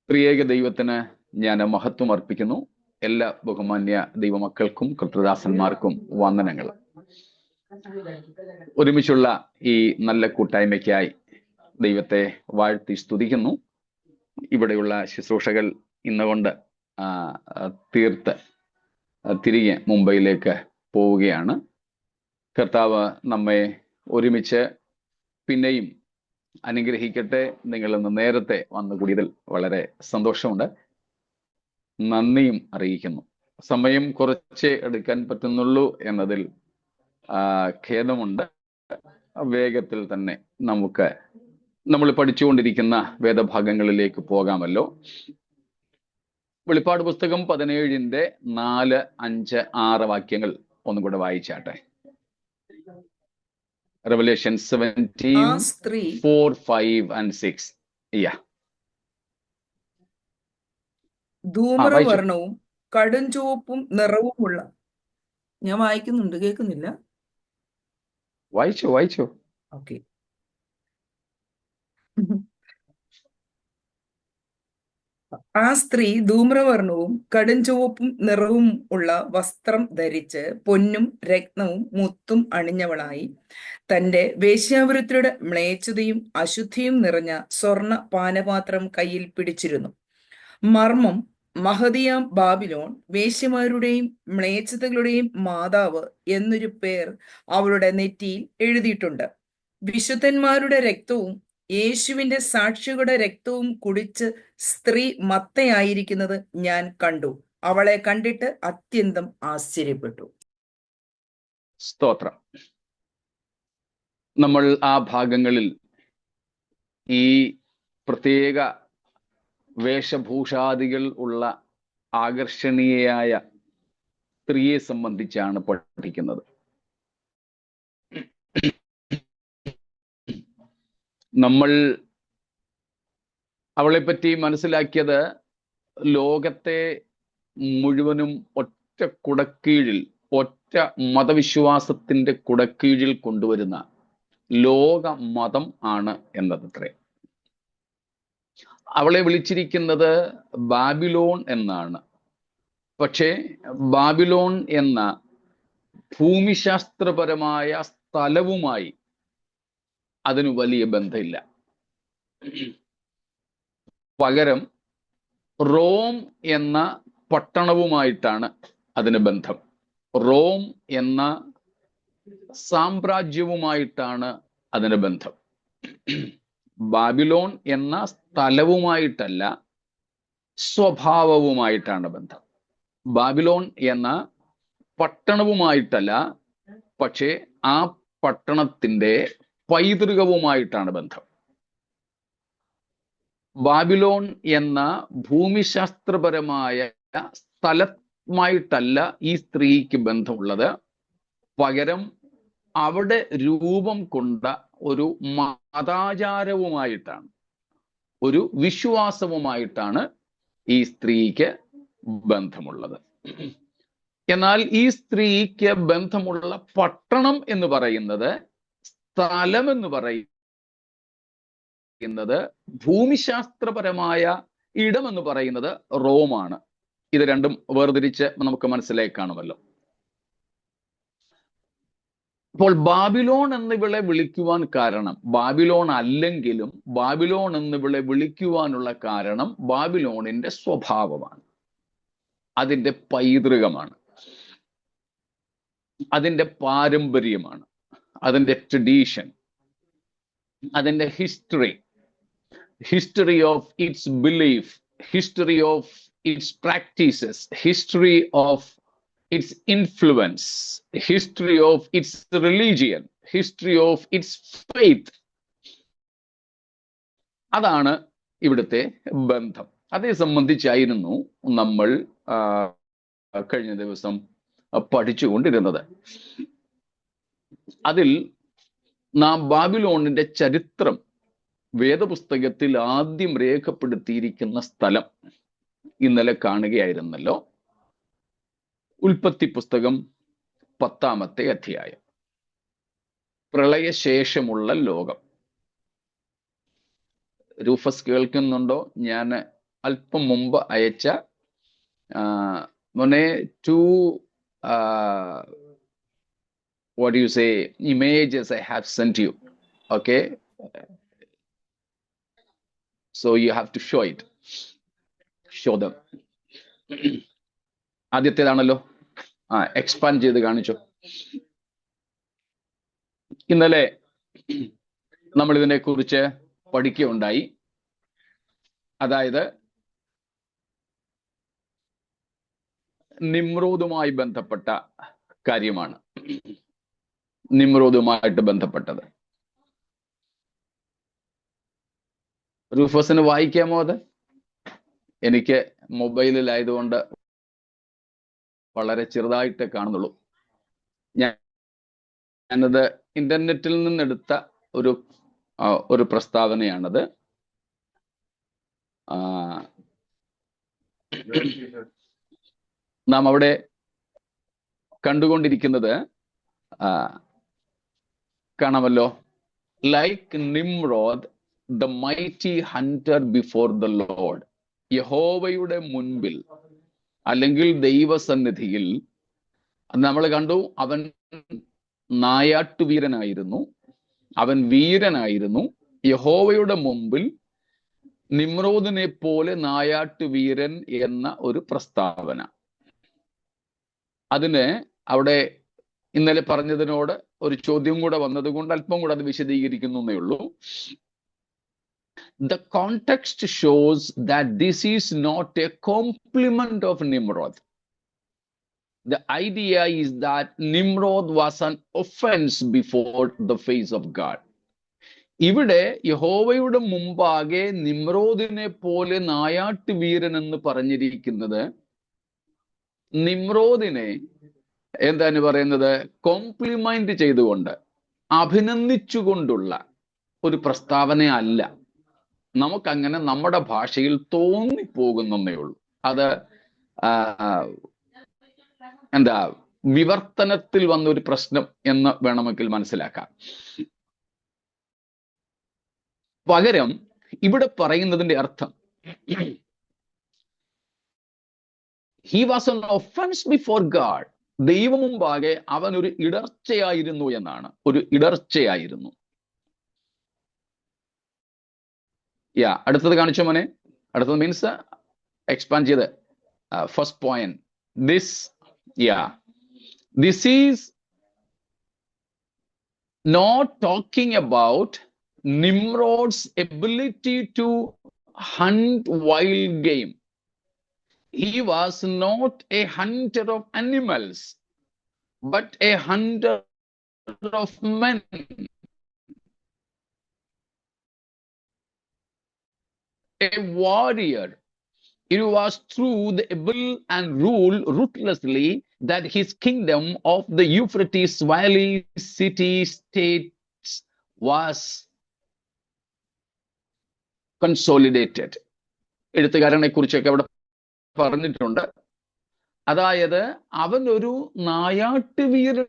ത്രിയേക ദൈവത്തിന് ഞാൻ മഹത്വം അർപ്പിക്കുന്നു. എല്ലാ ബഹുമാന്യ ദൈവമക്കൾക്കും കൃതദാസന്മാർക്കും വന്ദനങ്ങൾ. ഒരുമിച്ചുള്ള ഈ നല്ല കൂട്ടായ്മയ്ക്കായി ദൈവത്തെ വാഴ്ത്തി സ്തുതിക്കുന്നു. ഇവിടെയുള്ള ശുശ്രൂഷകൾ ഇന്നുകൊണ്ട് തീർത്ത് തിരികെ മുംബൈയിലേക്ക് പോവുകയാണ്. കർത്താവ് നമ്മെ ഒരുമിച്ച് പിന്നെയും അനുഗ്രഹിക്കട്ടെ. നിങ്ങൾ ഇന്ന് നേരത്തെ വന്നുകൂടിയതിൽ വളരെ സന്തോഷമുണ്ട്, നന്ദിയും അറിയിക്കുന്നു. സമയം കുറച്ചേ എടുക്കാൻ പറ്റുന്നുള്ളൂ എന്നതിൽ ഖേദമുണ്ട്. വേഗത്തിൽ തന്നെ നമ്മൾ പഠിച്ചുകൊണ്ടിരിക്കുന്ന വേദഭാഗങ്ങളിലേക്ക് പോകാമല്ലോ. വെളിപ്പാട് പുസ്തകം 17-ന്റെ 4, 5, 6 വാക്യങ്ങൾ ഒന്നും കൂടെ വായിച്ചാട്ടെ. Revelation 17, 4, 5 and 6. ധൂമ്രവർണ്ണവും കടുംചുവപ്പും നിറവുമുള്ള, ഞാൻ വായിക്കുന്നുണ്ട്, കേൾക്കുന്നില്ല? വായിച്ചോ. ഓക്കെ. ആ സ്ത്രീ ധൂമ്രവർണ്ണവും കടുംചുവപ്പും നിറവും ഉള്ള വസ്ത്രം ധരിച്ച് പൊന്നും രത്നവും മുത്തും അണിഞ്ഞവളായി തന്റെ വേശ്യാവൃത്തിയുടെ മ്ലേച്ഛതയും അശുദ്ധിയും നിറഞ്ഞ സ്വർണ പാനപാത്രം കയ്യിൽ പിടിച്ചിരുന്നു. മർമ്മം, മഹതിയാം ബാബിലോൺ, വേശ്യമാരുടെയും മ്ലേച്ഛതകളുടെയും മാതാവ് എന്നൊരു പേർ അവളുടെ നെറ്റിയിൽ എഴുതിയിട്ടുണ്ട്. വിശുദ്ധന്മാരുടെ രക്തവും യേശുവിന്റെ സാക്ഷികളുടെ രക്തവും കുടിച്ച് സ്ത്രീ മത്തയായിരിക്കുന്നത് ഞാൻ കണ്ടു. അവളെ കണ്ടിട്ട് അത്യന്തം ആശ്ചര്യപ്പെട്ടു. സ്തോത്രം. നമ്മൾ ആ ഭാഗങ്ങളിൽ ഈ പ്രത്യേക വേഷഭൂഷാദികൾ ഉള്ള ആകർഷണീയയായ സ്ത്രീയെ സംബന്ധിച്ചാണ് പഠിക്കുന്നത്. നമ്മൾ അവളെപ്പറ്റി മനസ്സിലാക്കിയത് ലോകത്തെ മുഴുവനും ഒറ്റ കുടക്കീഴിൽ, ഒറ്റ മതവിശ്വാസത്തിന്റെ കുടക്കീഴിൽ കൊണ്ടുവരുന്ന ലോക മതം ആണ് എന്നതത്രേ. അവളെ വിളിച്ചിരിക്കുന്നത് ബാബിലോൺ എന്നാണ്. പക്ഷേ ബാബിലോൺ എന്ന ഭൂമിശാസ്ത്രപരമായ സ്ഥലവുമായി അതിന് വലിയ ബന്ധമില്ല. പകരം റോം എന്ന പട്ടണവുമായിട്ടാണ് അതിന് ബന്ധം. റോം എന്ന സാമ്രാജ്യവുമായിട്ടാണ് അതിന് ബന്ധം. ബാബിലോൺ എന്ന സ്ഥലവുമായിട്ടല്ല, സ്വഭാവവുമായിട്ടാണ് ബന്ധം. ബാബിലോൺ എന്ന പട്ടണവുമായിട്ടല്ല, പക്ഷേ ആ പട്ടണത്തിന്റെ പൈതൃകവുമായിട്ടാണ് ബന്ധം. ബാബിലോൺ എന്ന ഭൂമിശാസ്ത്രപരമായ സ്ഥലമായിട്ടല്ല ഈ സ്ത്രീക്ക് ബന്ധമുള്ളത്. പകരം അവിടെ രൂപം കൊണ്ട ഒരു മതാചാരവുമായിട്ടാണ്, ഒരു വിശ്വാസവുമായിട്ടാണ് ഈ സ്ത്രീക്ക് ബന്ധമുള്ളത്. എന്നാൽ ഈ സ്ത്രീക്ക് ബന്ധമുള്ള പട്ടണം എന്ന് പറയുന്നത്, സ്ഥലം എന്ന് പറയുന്നത്, ഭൂമിശാസ്ത്രപരമായ ഇടം എന്ന് പറയുന്നത് റോമാണ്. ഇത് രണ്ടും വേർതിരിച്ച് നമുക്ക് മനസ്സിലായി കാണുമല്ലോ. അപ്പോൾ ബാബിലോൺ എന്നിവളെ വിളിക്കുവാൻ കാരണം, ബാബിലോൺ അല്ലെങ്കിലും ബാബിലോൺ എന്നിവളെ വിളിക്കുവാനുള്ള കാരണം ബാബിലോണിന്റെ സ്വഭാവമാണ്, അതിന്റെ പൈതൃകമാണ്, അതിന്റെ പാരമ്പര്യമാണ്, അതിന്റെ ട്രഡീഷൻ, അതിന്റെ history of its belief, history of its practices, history of its influence, history of its religion, history of its faith. അതാണ് ഇവിടുത്തെ ബന്ധം. അതേ സംബന്ധിച്ചായിരുന്നു നമ്മൾ കഴിഞ്ഞ ദിവസം പഠിച്ചുകൊണ്ടിരുന്നത്. അതിൽ നാം ബാബിലോണിന്റെ ചരിത്രം വേദപുസ്തകത്തിൽ ആദ്യം രേഖപ്പെടുത്തിയിരിക്കുന്ന സ്ഥലം ഇന്നലെ കാണുകയായിരുന്നല്ലോ. ഉൽപ്പത്തി പുസ്തകം 10-ാമത്തെ അധ്യായം, പ്രളയശേഷമുള്ള ലോകം. രൂഫസ് കേൾക്കുന്നുണ്ടോ? ഞാൻ അല്പം മുമ്പ് അയച്ച മോനെ 2 what do you say images I have sent you. Okay, so you have to show them. ആദ്യത്തേതാണല്ലോ, എക്സ്പാൻഡ് ചെയ്ത് കാണിച്ചു. ഇന്നലെ നമ്മൾ ഇതിനെ കുറിച്ച് പഠിക്കുകയുണ്ടായി. അതായത് നിമ്രോദുമായി ബന്ധപ്പെട്ട കാര്യമാണ്, നിമ്രോദുമായിട്ട് ബന്ധപ്പെട്ടത്. റൂഫസിന് വായിക്കാമോ? അത് എനിക്ക് മൊബൈലിലായതുകൊണ്ട് വളരെ ചെറുതായിട്ട് കാണുന്നുള്ളൂ. ഞാനത് ഇന്റർനെറ്റിൽ നിന്നെടുത്ത ഒരു പ്രസ്താവനയാണത്. നാം അവിടെ കണ്ടുകൊണ്ടിരിക്കുന്നത് കാണാമല്ലോ. Like Nimrod the mighty Hunter before the Lord. യഹോവയുടെ മുൻപിൽ അല്ലെങ്കിൽ ദൈവസന്നിധിയിൽ നമ്മൾ കണ്ടു, അവൻ നായാട്ടുവീരനായിരുന്നു, അവൻ വീരനായിരുന്നു. യഹോവയുടെ മുമ്പിൽ നിമ്രോദിനെ പോലെ നായാട്ടുവീരൻ എന്ന ഒരു പ്രസ്താവന. അതിന് അവിടെ ഇന്നലെ പറഞ്ഞതിനോട് ഒരു ചോദ്യം കൂടെ വന്നതുകൊണ്ട് അല്പം കൂടെ അത് വിശദീകരിക്കുന്നേ ഉള്ളൂ. The context shows that this is not a compliment of Nimrod. The idea is that Nimrod was an offense before the face of God. ഇവിടെ യഹോവയുടെ മുമ്പാകെ നിമ്രോദിനെ പോലെ നായാട്ട് വീരൻ എന്ന് പറഞ്ഞിരിക്കുന്നത് നിമ്രോദിനെ എന്താണ് പറയുന്നത്, കോംപ്ലിമെന്റ് ചെയ്തുകൊണ്ട്, അഭിനന്ദിച്ചുകൊണ്ടുള്ള ഒരു പ്രസ്താവന അല്ല. നമുക്കങ്ങനെ നമ്മുടെ ഭാഷയിൽ തോന്നിപ്പോകുന്നേ ഉള്ളൂ. അത് വിവർത്തനത്തിൽ വന്നൊരു പ്രശ്നം എന്ന് വേണമെങ്കിൽ മനസ്സിലാക്കാം. പകരം ഇവിടെ പറയുന്നതിന്റെ അർത്ഥം, he was an offense before God. ദൈവം മുമ്പാകെ അവൻ ഒരു ഇടർച്ചയായിരുന്നു എന്നാണ്, ഒരു ഇടർച്ചയായിരുന്നു. അടുത്തത് കാണിച്ചോ മോനെ. അടുത്തത് മീൻസ് എക്സ്പാൻഡ് ചെയ്ത് first point. This is not talking about Nimrod's ability to hunt wild game. He was not a hunter of animals, but a hunter of men. A warrior. It was through the able and rule ruthlessly that his kingdom of the Euphrates Valley city-states was consolidated. എഴുത്തുകാരനെ കുറിച്ചൊക്കെ അവിടെ പറഞ്ഞിട്ടുണ്ട്. അതായത് അവൻ ഒരു നായാട്ട് വീരൻ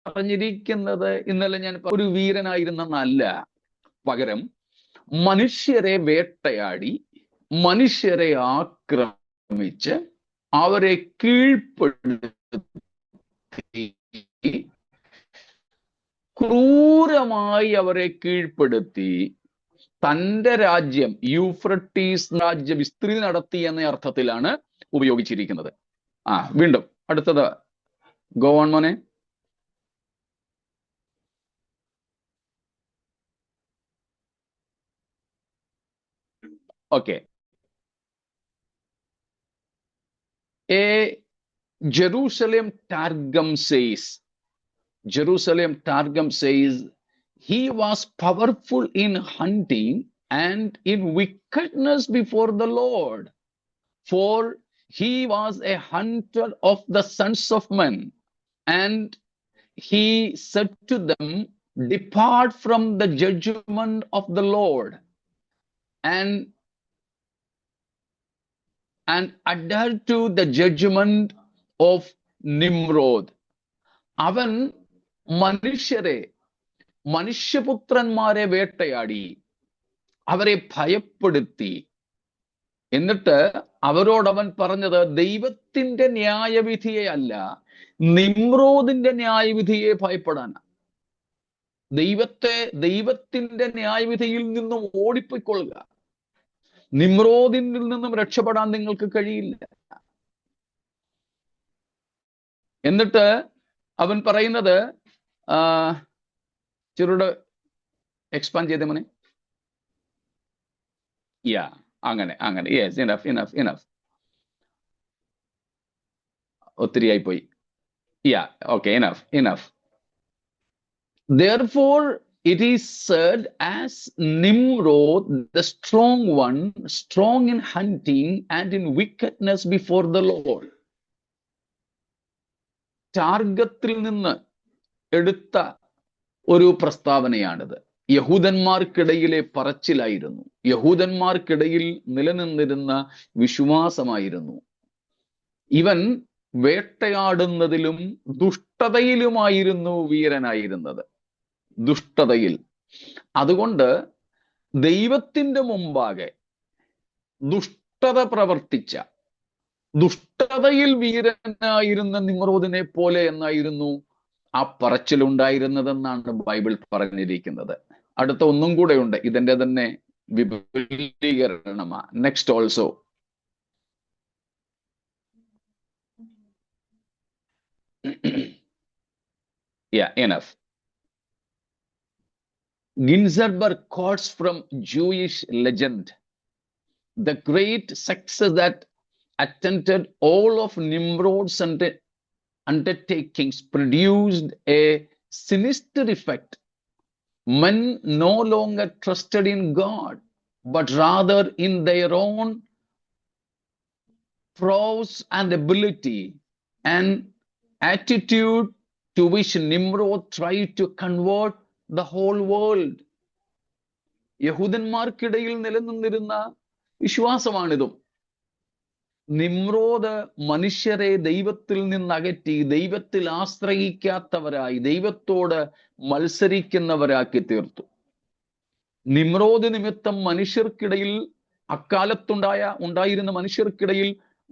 പറഞ്ഞിരിക്കുന്നത് ഇന്നലെ ഞാൻ ഒരു വീരനായിരുന്നല്ല, പകരം മനുഷ്യരെ വേട്ടയാടി, മനുഷ്യരെ ആക്രമിച്ച്, അവരെ കീഴ്പ്പെടുത്തി, ക്രൂരമായി അവരെ കീഴ്പ്പെടുത്തി തന്റെ രാജ്യം, യൂഫ്രട്ടീസ് രാജ്യ വിസ്തൃതി നടത്തി എന്ന അർത്ഥത്തിലാണ് ഉപയോഗിച്ചിരിക്കുന്നത്. വീണ്ടും അടുത്തത് ഗോ ഓൺ മോനെ. Okay. A Jerusalem Targum says, he was powerful in hunting and in wickedness before the Lord, for he was a hunter of the sons of men, and he said to them, depart from the judgment of the Lord and adhere to the judgment of Nimrod. അവൻ മനുഷ്യരെ മനുഷ്യപുത്രന്മാരെ വേട്ടയാടി, അവരെ ഭയപ്പെടുത്തി. എന്നിട്ട് അവരോടവൻ പറഞ്ഞത് ദൈവത്തിന്റെ ന്യായവിധിയെ അല്ല, നിമ്രോദിന്റെ ന്യായവിധിയെ ഭയപ്പെടാനാണ്. ദൈവത്തിന്റെ ന്യായവിധിയിൽ നിന്നും ഓടിപ്പോയിക്കൊള്ളുക. നിമ്രോദിൽ നിന്നും രക്ഷപ്പെടാൻ നിങ്ങൾക്ക് കഴിയില്ല. എന്നിട്ട് അവൻ പറയുന്നത്, ചെറുടെ എക്സ്പാൻഡ് ചെയ്ത മോനെ. അങ്ങനെ യെസ്, ഇനഫ് ഒത്തിരിയായി പോയി. Okay, enough. Therefore it is said, as Nimrod, the strong one, strong in hunting and in wickedness before the Lord. ടാർഗത്തിൽ നിന്ന് എടുത്ത ഒരു പ്രസ്താവനയാണിത്. യഹൂദന്മാർക്കിടയിലെ പറച്ചിലായിരുന്നു, യഹൂദന്മാർക്കിടയിൽ നിലനിന്നിരുന്ന വിശ്വാസമായിരുന്നു. ഇവൻ വേട്ടയാടുന്നതിലും ദുഷ്ടതയിലുമായിരുന്നു വീരനായിരുന്നത്, ദുഷ്ടതയിൽ. അതുകൊണ്ട് ദൈവത്തിന്റെ മുമ്പാകെ ദുഷ്ടത പ്രവർത്തിച്ച, ദുഷ്ടതയിൽ വീരനായിരുന്ന നിമ്രോദിനെ പോലെ എന്നായിരുന്നു ആ പറച്ചിലുണ്ടായിരുന്നതെന്നാണ് ബൈബിൾ പറഞ്ഞിരിക്കുന്നത്. അടുത്ത ഒന്നും കൂടെ ഉണ്ട്, ഇതിന്റെ തന്നെ വിപുലീകരണമാ. Next also. Enough. Ginzburg quotes from Jewish legend the great success that attended all of Nimrod's undertakings produced a sinister effect. Men no longer trusted in God, but rather in their own prowess and ability and attitude, to which Nimrod tried to convert the whole world. യഹൂദന്മാർക്കിടയിൽ നിലനിന്നിരുന്ന വിശ്വാസമാണിതും. നിമ്രോദ് മനുഷ്യരെ ദൈവത്തിൽ നിന്നകറ്റി, ദൈവത്തിൽ ആശ്രയിക്കാത്തവരായി, ദൈവത്തോട് മത്സരിക്കുന്നവരാക്കി തീർത്തു. നിമ്രോദ് നിമിത്തം മനുഷ്യർക്കിടയിൽ, ഉണ്ടായിരുന്ന മനുഷ്യർക്കിടയിൽ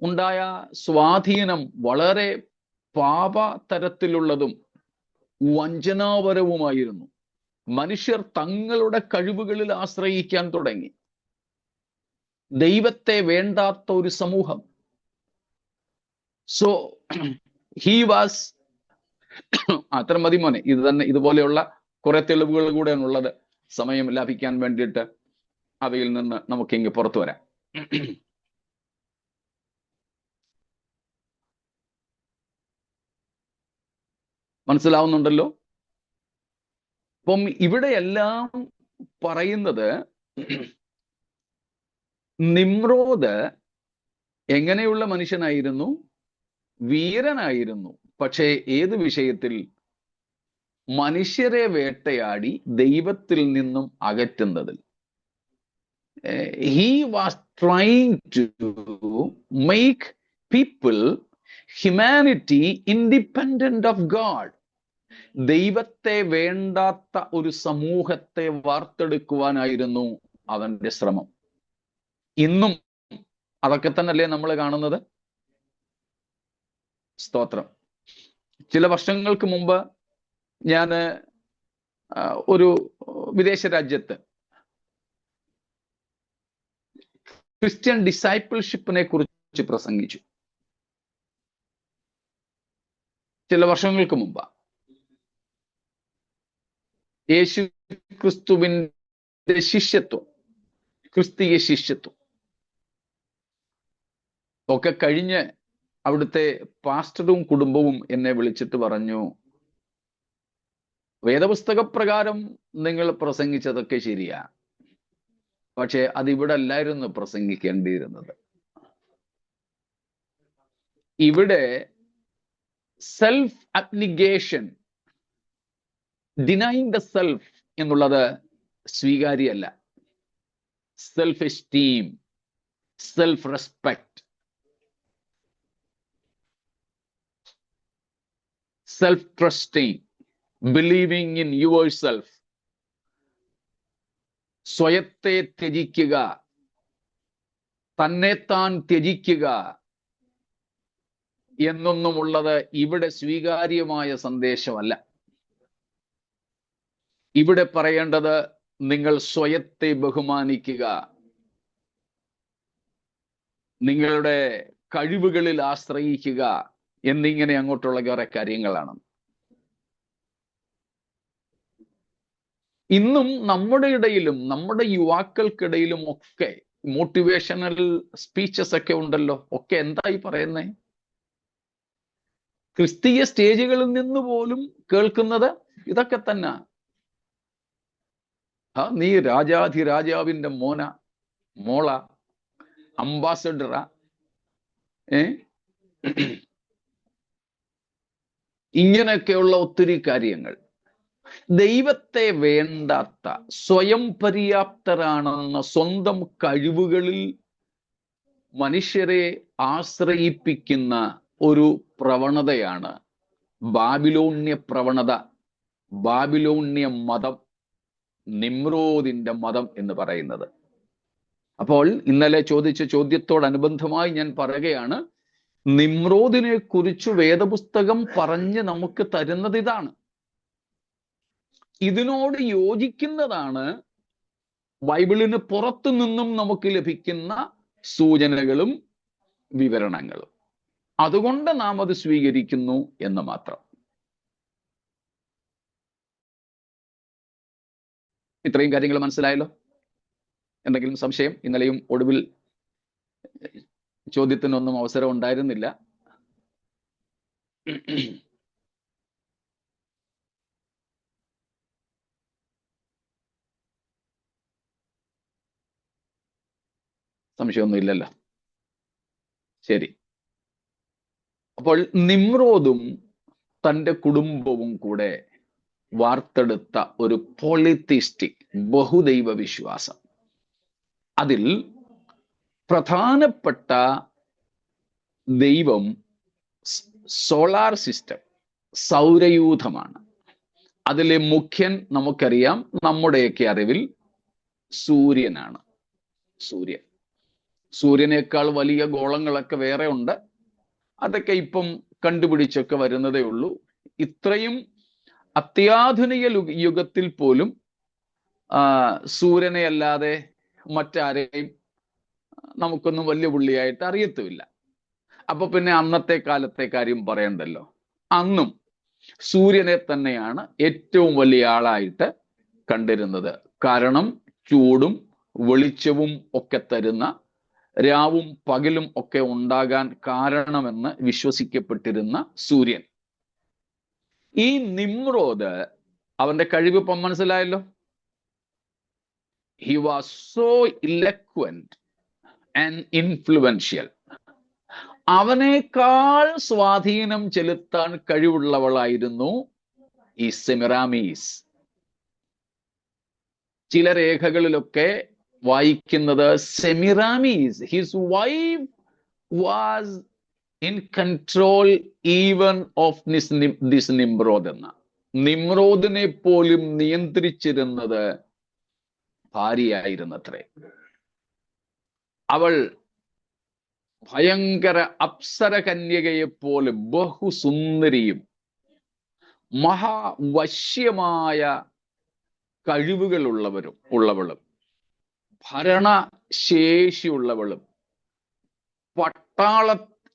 ഉണ്ടായ സ്വാധീനം വളരെ പാപതരത്തിലുള്ളതും വഞ്ചനാപരവുമായിരുന്നു. മനുഷ്യർ തങ്ങളുടെ കഴിവുകളിൽ ആശ്രയിക്കാൻ തുടങ്ങി. ദൈവത്തെ വേണ്ടാത്ത ഒരു സമൂഹം. സോ ഹി വാസ്, അത്ര മതി മോനെ. ഇത് തന്നെ, ഇതുപോലെയുള്ള കുറെ തെളിവുകൾ കൂടെയാണുള്ളത്. സമയം ലാഭിക്കാൻ വേണ്ടിയിട്ട് അവയിൽ നിന്ന് നമുക്കിങ്ങ് പുറത്തു വരാം. മനസ്സിലാവുന്നുണ്ടല്ലോ? അപ്പം ഇവിടെയെല്ലാം പറയുന്നത് നിമ്രോദ് എങ്ങനെയുള്ള മനുഷ്യനായിരുന്നു? വീരനായിരുന്നു. പക്ഷേ ഏത് വിഷയത്തിൽ? മനുഷ്യരെ വേട്ടയാടി ദൈവത്തിൽ നിന്നും അകറ്റുന്നതിൽ. He was trying to make people, humanity, independent of God. ദൈവത്തെ വേണ്ടാത്ത ഒരു സമൂഹത്തെ വാർത്തെടുക്കുവാനായിരുന്നു അവന്റെ ശ്രമം. ഇന്നും അതൊക്കെ തന്നെയല്ലേ നമ്മൾ കാണുന്നത്? സ്തോത്രം. ചില വർഷങ്ങൾക്ക് മുമ്പ് ഞാൻ ഒരു വിദേശ രാജ്യത്ത് ക്രിസ്ത്യൻ ഡിസൈപ്പിൾഷിപ്പിനെ കുറിച്ച് പ്രസംഗിച്ചു. ചില വർഷങ്ങൾക്ക് മുമ്പ് യേശു ക്രിസ്തുവിന്റെ ശിഷ്യത്വം, ക്രിസ്തീയ ശിഷ്യത്വം ഒക്കെ കഴിഞ്ഞ് അവിടുത്തെ പാസ്റ്ററും കുടുംബവും എന്നെ വിളിച്ചിട്ട് പറഞ്ഞു, വേദപുസ്തക പ്രകാരം നിങ്ങൾ പ്രസംഗിച്ചതൊക്കെ ശരിയാ, പക്ഷെ അതിവിടെ അല്ലായിരുന്നു പ്രസംഗിക്കേണ്ടിയിരുന്നത്. ഇവിടെ self abnegation, denying the self എന്നുള്ളത് സ്വീകാര്യമല്ല. Self esteem, self respect, self trusting, believing in yourself, സ്വയത്തെ ത്യജിക്കുക, തന്നെത്താൻ ത്യജിക്കുക എന്നൊന്നുമുള്ളത് ഇവിടെ സ്വീകാര്യമായ സന്ദേശമല്ല. ഇവിടെ പറയേണ്ടത് നിങ്ങൾ സ്വയത്തെ ബഹുമാനിക്കുക, നിങ്ങളുടെ കഴിവുകളിൽ ആശ്രയിക്കുക എന്നിങ്ങനെ അങ്ങോട്ടുള്ള കുറെ കാര്യങ്ങളാണ്. ഇന്നും നമ്മുടെ ഇടയിലും നമ്മുടെ യുവാക്കൾക്കിടയിലും ഒക്കെ മോട്ടിവേഷണൽ സ്പീച്ചസ് ഒക്കെ ഉണ്ടല്ലോ. ഒക്കെ എന്തായി പറയുന്നേ? ക്രിസ്തീയ സ്റ്റേജുകളിൽ നിന്ന് പോലും കേൾക്കുന്നത് ഇതൊക്കെ തന്നെ. നീ രാജാധിരാജാവിന്റെ മോള, അംബാസഡറാ, ഇങ്ങനെയൊക്കെയുള്ള ഒത്തിരി കാര്യങ്ങൾ. ദൈവത്തെ വേണ്ടാത്ത, സ്വയം പര്യാപ്തരാണെന്ന സ്വന്തം കഴിവുകളിൽ മനുഷ്യരെ ആശ്രയിപ്പിക്കുന്ന ഒരു പ്രവണതയാണ് ബാബിലോണ്യ പ്രവണത, ബാബിലോണ്യ മതം, നിമ്രോദിന്റെ മതം എന്ന് പറയുന്നത്. അപ്പോൾ ഇന്നലെ ചോദിച്ച ചോദ്യത്തോടനുബന്ധമായി ഞാൻ പറയുകയാണ്, നിമ്രോദിനെ കുറിച്ച് വേദപുസ്തകം പറഞ്ഞ് നമുക്ക് തരുന്നത് ഇതാണ്. ഇതിനോട് യോജിക്കുന്നതാണ് ബൈബിളിന് പുറത്തു നിന്നും നമുക്ക് ലഭിക്കുന്ന സൂചനകളും വിവരണങ്ങളും. അതുകൊണ്ട് നാം അത് സ്വീകരിക്കുന്നു എന്ന് മാത്രം. ഇത്രയും കാര്യങ്ങൾ മനസ്സിലായല്ലോ? എന്തെങ്കിലും സംശയം? ഇന്നലെയും ഒടുവിൽ ചോദ്യത്തിനൊന്നും അവസരം ഉണ്ടായിരുന്നില്ല. സംശയമൊന്നും ഇല്ലല്ലോ. ശരി. അപ്പോൾ നിമ്രോദും തൻ്റെ കുടുംബവും കൂടെ വാർത്തെടുത്ത ഒരു പോളിത്തിസ്റ്റിക് ബഹുദൈവ വിശ്വാസം, അതിൽ പ്രധാനപ്പെട്ട ദൈവം സോളാർ സിസ്റ്റം, സൗരയൂഥമാണ്. അതിലെ മുഖ്യൻ നമുക്കറിയാം, നമ്മുടെയൊക്കെ അറിവിൽ സൂര്യനാണ്. സൂര്യനേക്കാൾ വലിയ ഗോളങ്ങളൊക്കെ വേറെ ഉണ്ട്. അതൊക്കെ ഇപ്പം കണ്ടുപിടിച്ചൊക്കെ വരുന്നതേ ഉള്ളൂ. ഇത്രയും അത്യാധുനിക യുഗത്തിൽ പോലും സൂര്യനെ അല്ലാതെ മറ്റാരെയും നമുക്കൊന്നും വലിയ പുള്ളിയായിട്ട് അറിയത്തുമില്ല. അപ്പൊ പിന്നെ അന്നത്തെ കാലത്തെ കാര്യം പറയണ്ടല്ലോ. അന്നും സൂര്യനെ തന്നെയാണ് ഏറ്റവും വലിയ ആളായിട്ട് കണ്ടിരുന്നത്. കാരണം ചൂടും വെളിച്ചവും ഒക്കെ തരുന്ന, രാവും പകലും ഒക്കെ ഉണ്ടാകാൻ കാരണമെന്ന് വിശ്വസിക്കപ്പെട്ടിരുന്ന സൂര്യൻ. ഈ നിമ്രോദ്, അവന്റെ കഴിവ് ഇപ്പം മനസ്സിലായല്ലോ. He was so eloquent and influential. അവനേക്കാൾ സ്വാധീനം ചെലുത്താൻ കഴിവുള്ളവളായിരുന്നു ഈ സെമിറാമീസ്. ചില രേഖകളിലൊക്കെ വായിക്കുന്നത് Semiramis, his wife was in control even of this Nimrod എന്ന. നിമ്രോദിനെ പോലും നിയന്ത്രിച്ചിരുന്നത് ഭാര്യയായിരുന്നത്രേ. അവൾ ഭയങ്കര അപ്സര കന്യകയെ പോലെ ബഹുസുന്ദരിയും മഹാവശ്യമായ കഴിവുകളുള്ളവളും ഭരണശേഷിയുള്ളവളും പട്ടാള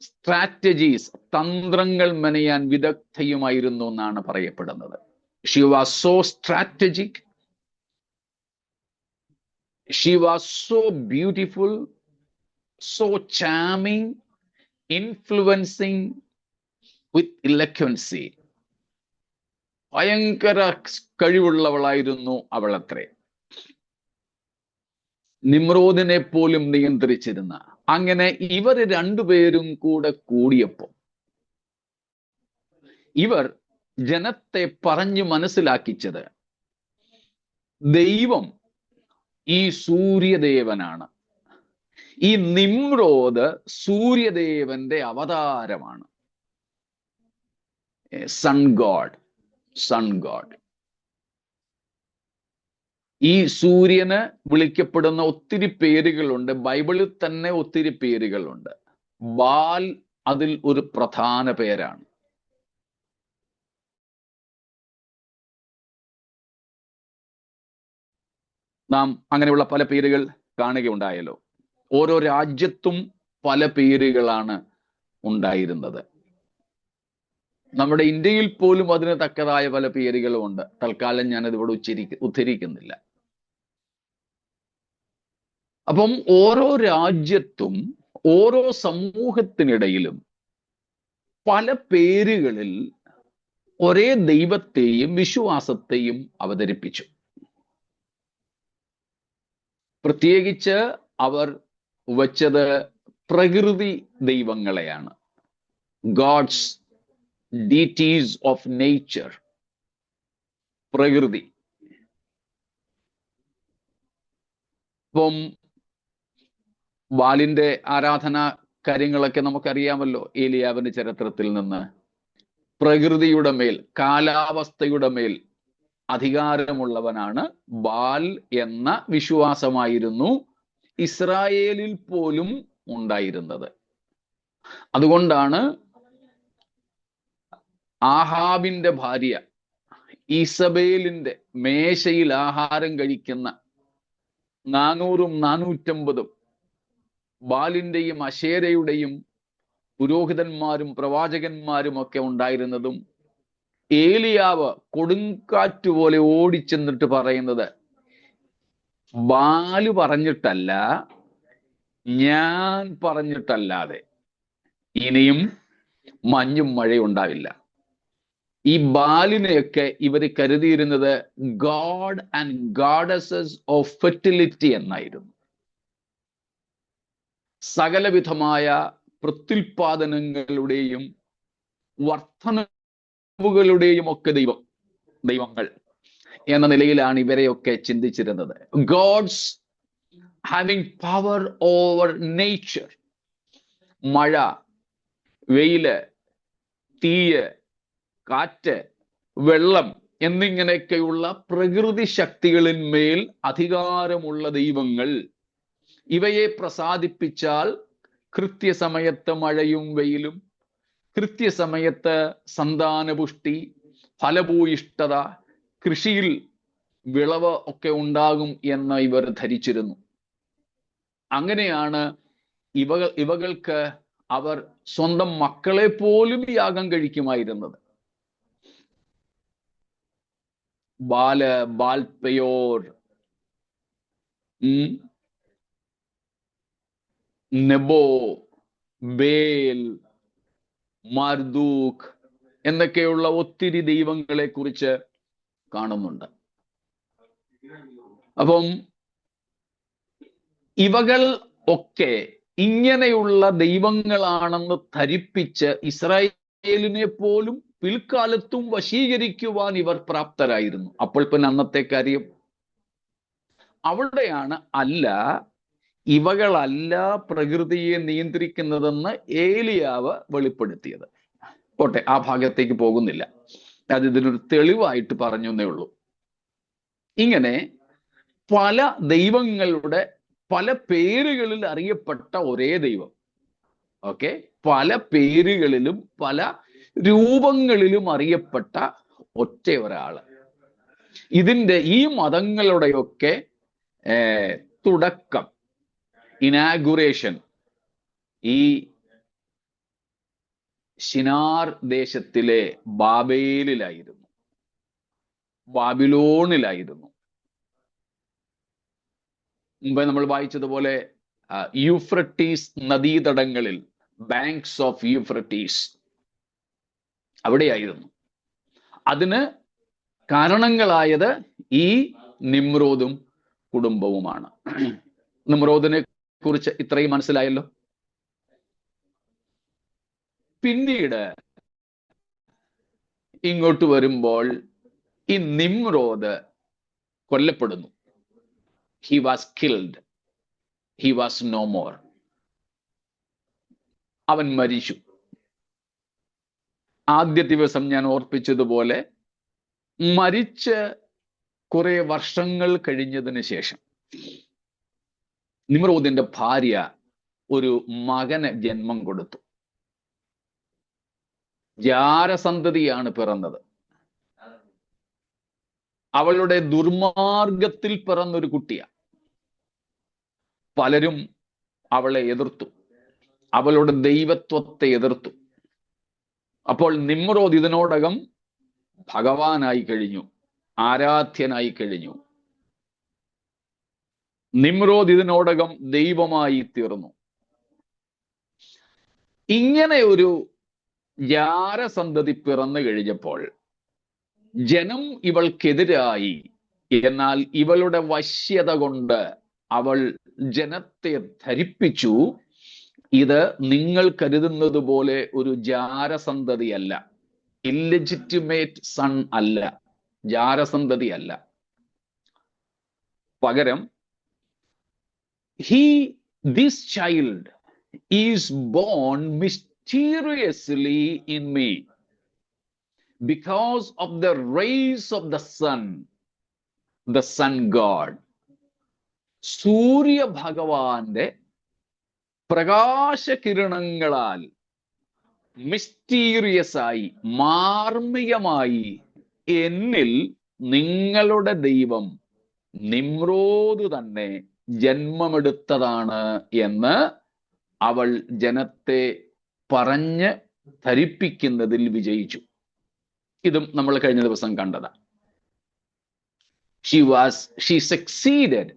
സ്ട്രാറ്റജീസ്, തന്ത്രങ്ങൾ മെനയാൻ വിദഗ്ധയുമായിരുന്നു എന്നാണ് പറയപ്പെടുന്നത്. She was so strategic, she was so beautiful, so charming, influencing with eloquency. ഭയങ്കര കഴിവുള്ളവളായിരുന്നു അവളത്രേ. നിമ്രോദിനെ പോലും നിയന്ത്രിച്ചിരുന്ന. അങ്ങനെ ഇവർ രണ്ടുപേരും കൂടെ കൂടിയപ്പോൾ ഇവർ ജനത്തെ പറഞ്ഞു മനസ്സിലാക്കിച്ചത് ദൈവം ഈ സൂര്യദേവനാണ്. ഈ നിമ്രോദ് സൂര്യദേവന്റെ അവതാരമാണ്. Sun god. ഈ സൂര്യന് വിളിക്കപ്പെടുന്ന ഒത്തിരി പേരുകളുണ്ട്. ബൈബിളിൽ തന്നെ ഒത്തിരി പേരുകളുണ്ട്. ബാൽ അതിൽ ഒരു പ്രധാന പേരാണ്. നാം അങ്ങനെയുള്ള പല പേരുകൾ കാണുകയുണ്ടായല്ലോ. ഓരോ രാജ്യത്തും പല പേരുകളാണ് ഉണ്ടായിരുന്നത്. നമ്മുടെ ഇന്ത്യയിൽ പോലും അതിന് തക്കതായ പല പേരുകളും ഉണ്ട്. തൽക്കാലം ഞാനത് ഇവിടെ ഉദ്ധരിക്കുന്നില്ല. അപ്പം ഓരോ രാജ്യത്തും ഓരോ സമൂഹത്തിനിടയിലും പല പേരുകളിൽ ഒരേ ദൈവത്തെയും വിശ്വാസത്തെയും അവതരിപ്പിച്ചു. പ്രത്യേകിച്ച് അവർ വച്ചത് പ്രകൃതി ദൈവങ്ങളെയാണ്. ഗോഡ്സ് ഡീറ്റീസ് ഓഫ് നേച്ചർ, പ്രകൃതി. ഇപ്പം ബാലിന്റെ ആരാധനാ കാര്യങ്ങളൊക്കെ നമുക്കറിയാമല്ലോ. ഏലിയാവിന്റെ ചരിത്രത്തിൽ നിന്ന് പ്രകൃതിയുടെ മേൽ, കാലാവസ്ഥയുടെ മേൽ അധികാരമുള്ളവനാണ് ബാൽ എന്ന വിശ്വാസമായിരുന്നു ഇസ്രായേലിൽ പോലും ഉണ്ടായിരുന്നത്. അതുകൊണ്ടാണ് ആഹാബിന്റെ ഭാര്യ ഈസബേലിന്റെ മേശയിൽ ആഹാരം കഴിക്കുന്ന 400ഉം 450ഉം ബാലിന്റെയും അശേരയുടെയും പുരോഹിതന്മാരും പ്രവാചകന്മാരും ഒക്കെ ഉണ്ടായിരുന്നതും ഏലിയാവ് കൊടുങ്കാറ്റ് പോലെ ഓടിച്ചെന്നിട്ട് പറയുന്നത്, ബാല് പറഞ്ഞിട്ടല്ല, ഞാൻ പറഞ്ഞിട്ടല്ലാതെ ഇനിയും മഞ്ഞും മഴയും ഉണ്ടാവില്ല. ഈ ബാലിനെയൊക്കെ ഇവർ കരുതിയിരുന്നത് god and goddess of fertility എന്നായിരുന്നു. സകലവിധമായ പ്രത്യുൽപാദനങ്ങളുടെയും വർധനവുകളുടെയും ഒക്കെ ദൈവങ്ങൾ എന്ന നിലയിലാണ് ഇവരെയൊക്കെ ചിന്തിച്ചിരുന്നത്. Gods having power over nature. മഴ, വെയില്, തീയ്, കാറ്റ്, വെള്ളം എന്നിങ്ങനെയൊക്കെയുള്ള പ്രകൃതി ശക്തികളിന്മേൽ അധികാരമുള്ള ദൈവങ്ങൾ. ഇവയെ പ്രസാദിപ്പിച്ചാൽ കൃത്യസമയത്ത് മഴയും വെയിലും, കൃത്യസമയത്ത് സന്താനപുഷ്ടി, ഫലഭൂയിഷ്ഠത, കൃഷിയിൽ വിളവ് ഒക്കെ ഉണ്ടാകും എന്ന് ഇവർ ധരിച്ചിരുന്നു. അങ്ങനെയാണ് ഇവകൾക്ക് അവർ സ്വന്തം മക്കളെ പോലും യാഗം കഴിക്കുമായിരുന്നത്. ബാല്, ബാൽപയോർ, നെബോ, ബേൽ, മാർദൂഖ് എന്നൊക്കെയുള്ള ഒത്തിരി ദൈവങ്ങളെ കുറിച്ച് കാണുന്നുണ്ട്. അപ്പം ഇവകൾ ഒക്കെ ഇങ്ങനെയുള്ള ദൈവങ്ങളാണെന്ന് ധരിപ്പിച്ച് ഇസ്രായേലിനെ പോലും പിൽക്കാലത്തും വശീകരിക്കുവാൻ ഇവർ പ്രാപ്തരായിരുന്നു. അപ്പോൾ പിന്നെ അന്നത്തെ കാര്യം അവിടെയാണ്, അല്ല, ഇവകളല്ല പ്രകൃതിയെ നിയന്ത്രിക്കുന്നതെന്ന് ഏലിയാവ് വെളിപ്പെടുത്തിയത്. പോട്ടെ, ആ ഭാഗത്തേക്ക് പോകുന്നില്ല. അത് ഇതിനൊരു തെളിവായിട്ട് പറഞ്ഞു എന്നേ ഉള്ളൂ. ഇങ്ങനെ പല ദൈവങ്ങളുടെ പല പേരുകളിൽ അറിയപ്പെട്ട ഒരേ ദൈവം, ഓക്കെ, പല പേരുകളിലും പല രൂപങ്ങളിലും അറിയപ്പെട്ട ഒറ്റ ഒരാള്. ഇതിന്റെ ഈ മതങ്ങളുടെയൊക്കെ തുടക്കം, ഇനാഗുറേഷൻ ഈ ശിനാർ ദേശത്തിലെ ബാബേലിലായിരുന്നു, ബാബിലോണിലായിരുന്നു. മുമ്പേ നമ്മൾ വായിച്ചതുപോലെ യൂഫ്രട്ടീസ് നദീതടങ്ങളിൽ, ബാങ്ക്സ് ഓഫ് യൂഫ്രട്ടീസ്, അവിടെയായിരുന്നു. അതിന് കാരണങ്ങളായത് ഈ നിമ്രോദും കുടുംബവുമാണ്. നിമ്രോദിനെ കുറിച്ച് ഇത്രയും മനസ്സിലായല്ലോ. പിന്നീട് ഇങ്ങോട്ട് വരുമ്പോൾ ഈ Nimrod കൊല്ലപ്പെടുന്നു. He was killed. He was no more. അവൻ മരിച്ചു. ആദ്യ ദിവസം ഞാൻ ഓർപ്പിച്ചതുപോലെ മരിച്ച് കുറെ വർഷങ്ങൾ കഴിഞ്ഞതിന് ശേഷം നിമ്രോദിന്റെ ഭാര്യ ഒരു മകന് ജന്മം കൊടുത്തു. ജാരസന്തതിയാണ് പിറന്നത്. അവളുടെ ദുർമാർഗത്തിൽ പിറന്നൊരു കുട്ടിയാണ്. പലരും അവളെ എതിർത്തു, അവളുടെ ദൈവത്വത്തെ എതിർത്തു. അപ്പോൾ നിമ്രോദ് ഇതിനോടകം ഭഗവാനായി കഴിഞ്ഞു, ആരാധ്യനായി കഴിഞ്ഞു. നിമ്രോദ് ഇതിനോടകം ദൈവമായി തീർന്നു. ഇങ്ങനെ ഒരു ജാരസന്തതി പിറന്നു കഴിഞ്ഞപ്പോൾ ജനം ഇവൾക്കെതിരായി. എന്നാൽ ഇവളുടെ വശ്യത കൊണ്ട് അവൾ ജനത്തെ ധരിപ്പിച്ചു, ഇത് നിങ്ങൾ കരുതുന്നത് പോലെ ഒരു ജാരസന്തതിയല്ല, ഇല്ലെജിറ്റിമേറ്റ് സൺ അല്ല, ജാരസന്തതിയല്ല. പകരം this child is born mysteriously in me because of the rays of the sun god. സൂര്യ ഭഗവാന്റെ പ്രകാശകിരണങ്ങളാൽ മിസ്റ്റീരിയസ് ആയി, മാർമികമായി എന്നിൽ നിങ്ങളുടെ ദൈവം നിമ്രോദ് തന്നെ ജന്മമെടുത്തതാണ് എന്ന് അവൾ ജനത്തെ പറഞ്ഞ് ധരിപ്പിക്കുന്നതിൽ വിജയിച്ചു. ഇതും നമ്മൾ കഴിഞ്ഞ ദിവസം കണ്ടതാണ്. She succeeded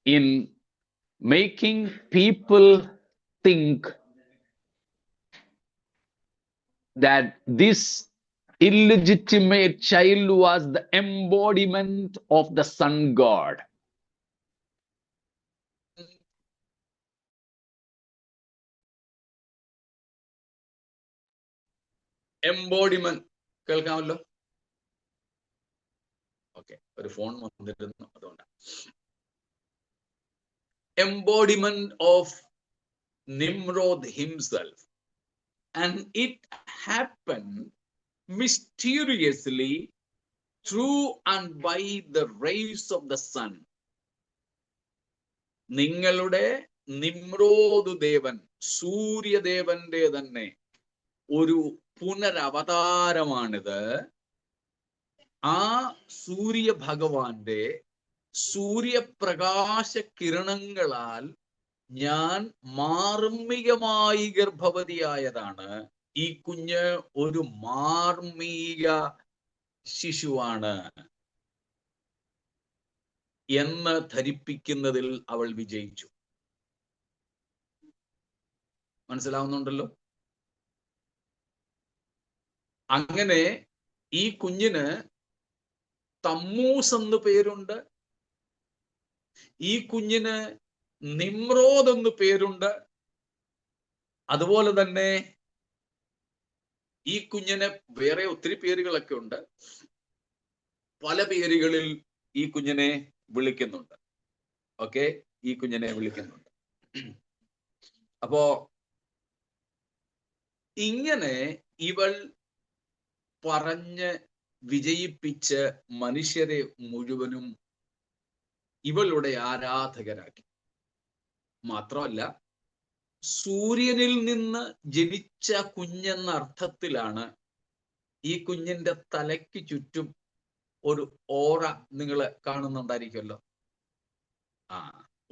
in making people think that this illegitimate child was the embodiment of the sun god. Embodiment കേൾക്കാമല്ലോ? ഓക്കെ, ഒരു ഫോൺ വന്നിരുന്നു, അതുകൊണ്ടാണ്. Embodiment of Nimrod himself, and it happened mysteriously through and by the rays of the sun. നിങ്ങളുടെ നിമ്രോദ് ദേവൻ, സൂര്യദേവന്റെ തന്നെ ഒരു പുനരവതാരമാണിത്. ആ സൂര്യ ഭഗവാന്റെ സൂര്യപ്രകാശ കിരണങ്ങളാൽ ഞാൻ മാർമികമായി ഗർഭവതിയായതാണ്. ഈ കുഞ്ഞ് ഒരു മാർമിക ശിശുവാണ് എന്ന് ധരിപ്പിക്കുന്നതിൽ അവൾ വിജയിച്ചു. മനസ്സിലാവുന്നുണ്ടല്ലോ? അങ്ങനെ ഈ കുഞ്ഞിന് തമ്മൂസ് എന്ന് പേരുണ്ട്, ഈ കുഞ്ഞിന് നിമ്രോദ് എന്ന് പേരുണ്ട്. അതുപോലെ തന്നെ ഈ കുഞ്ഞിന് വേറെ ഒത്തിരി പേരുകളൊക്കെ ഉണ്ട്. പല പേരുകളിൽ ഈ കുഞ്ഞിനെ വിളിക്കുന്നുണ്ട്. ഓക്കെ, ഈ കുഞ്ഞിനെ വിളിക്കുന്നുണ്ട്. അപ്പോ ഇങ്ങനെ ഇവൾ പറഞ്ഞ് വിജയിപ്പിച്ച് മനുഷ്യരെ മുഴുവനും ഇവളുടെ ആരാധകരാക്കി. മാത്രമല്ല, സൂര്യനിൽ നിന്ന് ജനിച്ച കുഞ്ഞെന്ന അർത്ഥത്തിലാണ് ഈ കുഞ്ഞിന്റെ തലയ്ക്ക് ചുറ്റും ഒരു ഓറ നിങ്ങൾ കാണുന്നുണ്ടായിരിക്കുമല്ലോ.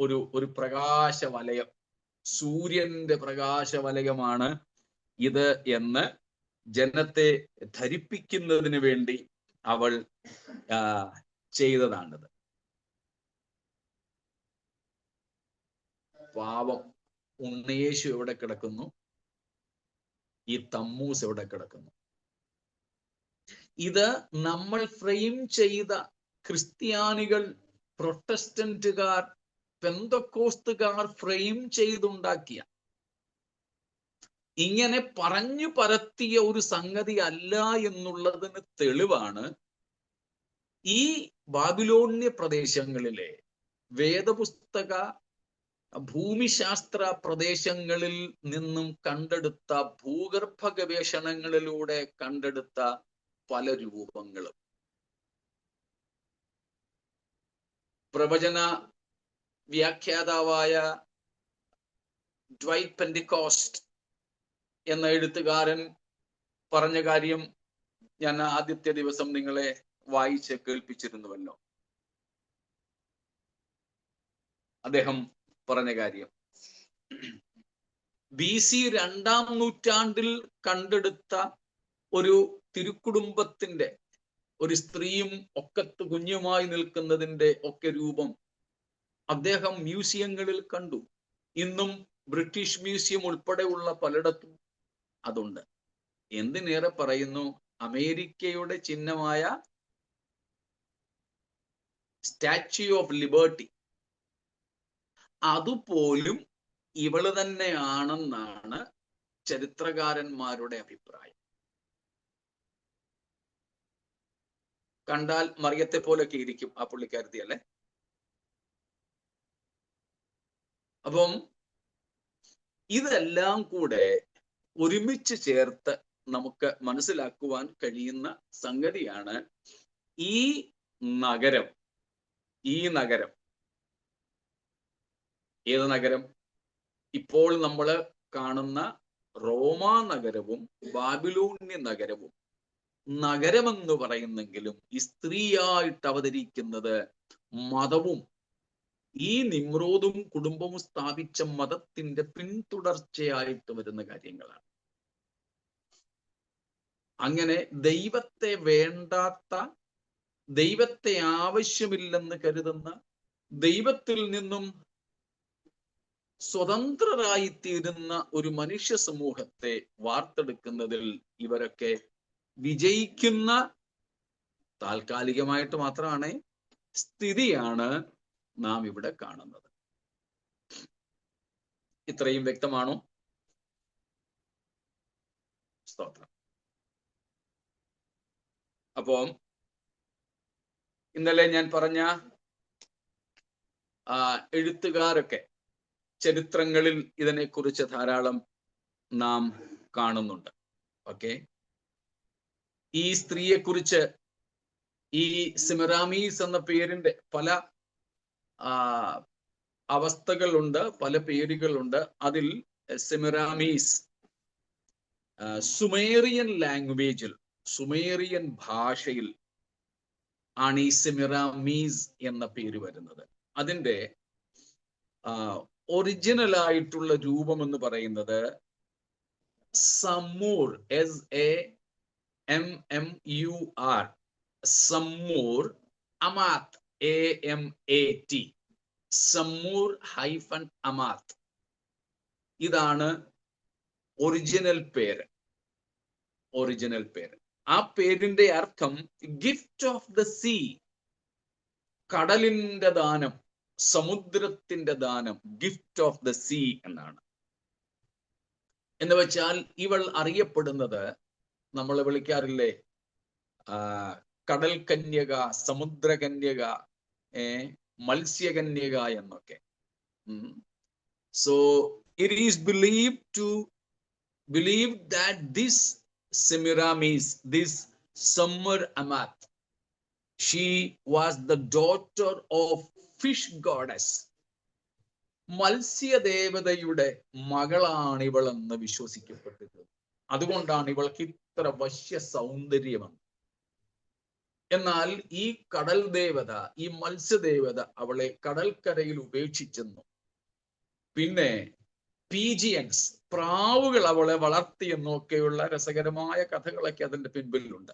ഒരു പ്രകാശവലയം, സൂര്യന്റെ പ്രകാശവലയമാണ് ഇത് എന്ന് ജനത്തെ ധരിപ്പിക്കുന്നതിന് വേണ്ടി അവൾ ചെയ്തതാണിത്. പാവം ഉണ്ണയേശു എവിടെ കിടക്കുന്നു? ഈ തമ്മൂസ് എവിടെ കിടക്കുന്നു? ഇത് നമ്മൾ ഫ്രെയിം ചെയ്ത ക്രിസ്ത്യാനികൾ, പ്രൊട്ടസ്റ്റന്റുകാർ, പെന്തക്കോസ്തുകാർ ഫ്രെയിം ചെയ്തുണ്ടാക്കിയ, ഇങ്ങനെ പറഞ്ഞു പരത്തിയ ഒരു സംഗതി അല്ല എന്നുള്ളതിന് തെളിവാണ് ഈ ബാബിലോണ്യ പ്രദേശങ്ങളിലെ വേദപുസ്തക ഭൂമിശാസ്ത്ര പ്രദേശങ്ങളിൽ നിന്നും കണ്ടെടുത്ത, ഭൂഗർഭ ഗവേഷണങ്ങളിലൂടെ കണ്ടെടുത്ത പല രൂപങ്ങളും. പ്രവചന വ്യാഖ്യാതാവായ ഡ്വൈറ്റ് പെന്റിക്കോസ്റ്റ് എന്ന എഴുത്തുകാരൻ പറഞ്ഞ കാര്യം ഞാൻ ആദ്യത്തെ ദിവസം നിങ്ങളെ വായിച്ച് കേൾപ്പിച്ചിരുന്നുവല്ലോ. അദ്ദേഹം പറഞ്ഞ കാര്യം BC 2-ാം നൂറ്റാണ്ടിൽ കണ്ടെടുത്ത ഒരു തിരുക്കുടുംബത്തിന്റെ, ഒരു സ്ത്രീയും ഒക്കത്ത് കുഞ്ഞുമായി നിൽക്കുന്നതിന്റെ ഒക്കെ രൂപം അദ്ദേഹം മ്യൂസിയങ്ങളിൽ കണ്ടു. ഇന്നും ബ്രിട്ടീഷ് മ്യൂസിയം ഉൾപ്പെടെയുള്ള പലയിടത്തും അതുണ്ട്. എന്തിനേറെ പറയുന്നു, അമേരിക്കയുടെ ചിഹ്നമായ സ്റ്റാച്യു ഓഫ് ലിബർട്ടി അതുപോലും ഇവള് തന്നെയാണെന്നാണ് ചരിത്രകാരന്മാരുടെ അഭിപ്രായം. കണ്ടാൽ മറിയത്തെ പോലൊക്കെ ഇരിക്കും ആ പുള്ളിക്കാരത്തി, അല്ലെ? അപ്പം ഇതെല്ലാം കൂടെ ഒരുമിച്ച് ചേർത്ത് നമുക്ക് മനസ്സിലാക്കുവാൻ കഴിയുന്ന സംഗതിയാണ് ഈ നഗരം. ഏത് നഗരം? ഇപ്പോൾ നമ്മൾ കാണുന്ന റോമാ നഗരവും ബാബിലോണ്യ നഗരവും നഗരമെന്ന് പറയുന്നെങ്കിലും ഈ സ്ത്രീയായിട്ട് അവതരിക്കുന്നത് മതവും ഈ നിമ്രോദും കുടുംബവും സ്ഥാപിച്ച മതത്തിന്റെ പിന്തുടർച്ചയായിട്ട് വരുന്ന കാര്യങ്ങളാണ്. അങ്ങനെ ദൈവത്തെ വേണ്ടാത്ത, ദൈവത്തെ ആവശ്യമില്ലെന്ന് കരുതുന്ന, ദൈവത്തിൽ നിന്നും സ്വതന്ത്രരായിത്തീരുന്ന ഒരു മനുഷ്യ സമൂഹത്തെ വാർത്തെടുക്കുന്നതിൽ ഇവരൊക്കെ വിജയിക്കുന്ന താൽക്കാലികമായിട്ട് മാത്രമാണ് സ്ഥിതിയാണ് നാം ഇവിടെ കാണുന്നത്. ഇത്രയും വ്യക്തമാണോ? സ്തോത്രം. അപ്പം ഇന്നലെ ഞാൻ പറഞ്ഞ എഴുത്തുകാരൊക്കെ ചരിത്രങ്ങളിൽ ഇതിനെക്കുറിച്ച് ധാരാളം നാം കാണുന്നുണ്ട്. ഓക്കെ, ഈ സ്ത്രീയെക്കുറിച്ച് ഈ സെമിറാമീസ് എന്ന പേരിന്റെ പല അവസ്ഥകളുണ്ട്, പല പേരുകളുണ്ട്. അതിൽ സെമിറാമീസ് സുമേറിയൻ ലാംഗ്വേജിൽ, സുമേറിയൻ ഭാഷയിൽ ആണ് ഈ സെമിറാമീസ് എന്ന പേര് വരുന്നത്. അതിന്റെ ഒറിജിനൽ ആയിട്ടുള്ള രൂപം എന്ന് പറയുന്നത് സമ്മൂർ, SAMMUR, സമ്മൂർ അമാത്ത്, AMAT, സമ്മൂർ -അമാത്ത്. ഇതാണ് ഒറിജിനൽ പേര്. ആ പേരിന്റെ അർത്ഥം ഗിഫ്റ്റ് ഓഫ് ദ സീ, കടലിന്റെ ദാനം, സമുദ്രത്തിന്റെ ദാനം, ഗിഫ്റ്റ് ഓഫ് ദ സീ എന്നാണ്. എന്ന് വെച്ചാൽ ഇവൾ അറിയപ്പെടുന്നത്, നമ്മൾ വിളിക്കാറില്ലേ കടൽ കന്യക, സമുദ്രകന്യക, മത്സ്യകന്യക എന്നൊക്കെ. So it is believed that this Semiramis, this Summer Amath, she was the daughter of fish goddess. മത്സ്യദേവതയുടെ മകളാണ് ഇവളെന്ന് വിശ്വസിക്കപ്പെട്ടത്. അതുകൊണ്ടാണ് ഇവൾക്ക് ഇത്ര വശ്യ സൗന്ദര്യമെന്ന്. എന്നാൽ ഈ കടൽ ദേവത, ഈ മത്സ്യദേവത അവളെ കടൽക്കരയിൽ ഉപേക്ഷിച്ചെന്നു. പിന്നെ പീജിയൻസ്, പ്രാവുകൾ അവളെ വളർത്തിയെന്നൊക്കെയുള്ള രസകരമായ കഥകളൊക്കെ അതിന്റെ പിൻപിലുണ്ട്.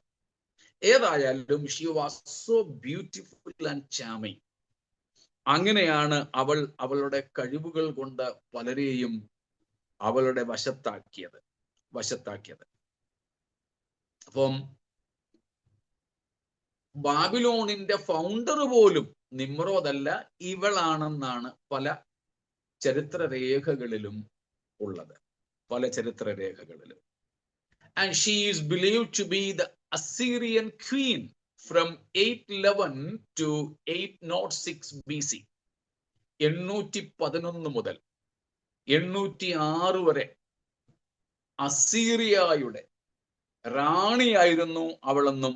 ഏതായാലും she was so beautiful and charming. അങ്ങനെയാണ് അവൾ അവളുടെ കഴിവുകൾ കൊണ്ട് പലരെയും അവളുടെ വശത്താക്കിയത്. അപ്പം ബാബിലോണിന്റെ ഫൗണ്ടർ പോലും നിമ്രോദല്ല, ഇവളാണെന്നാണ് പല ചരിത്രരേഖകളിലും ഉള്ളത്. And she is believed to be the Assyrian queen from 811 to 806 BC. 811 മുതൽ 806 വരെ അസീറിയയുടെ റാണിയായിരുന്നു അവളെന്നും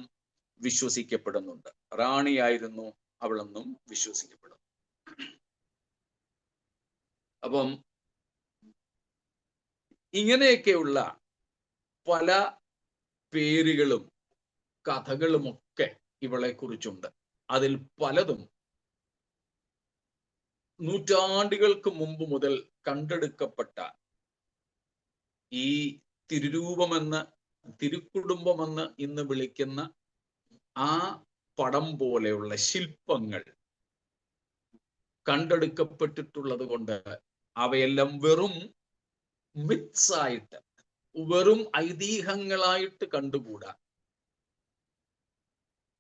വിശ്വസിക്കപ്പെടുന്നുണ്ട്. അവളെന്നും വിശ്വസിക്കപ്പെടും. അപ്പം ഇങ്ങനെയൊക്കെയുള്ള പല പേരുകളും കഥകളുമൊക്കെ ഇവളെ കുറിച്ചുണ്ട്. അതിൽ പലതും നൂറ്റാണ്ടുകൾക്ക് മുമ്പ് മുതൽ കണ്ടെടുക്കപ്പെട്ട ഈ തിരുരൂപമെന്ന്, തിരുക്കുടുംബമെന്ന് ഇന്ന് വിളിക്കുന്ന ആ പടം പോലെയുള്ള ശില്പങ്ങൾ കണ്ടെടുക്കപ്പെട്ടിട്ടുള്ളത് കൊണ്ട് അവയെല്ലാം വെറും മിത്സ് ആയിട്ട്, വെറും ഐതിഹ്യങ്ങളായിട്ട് കണ്ടുകൂടാ.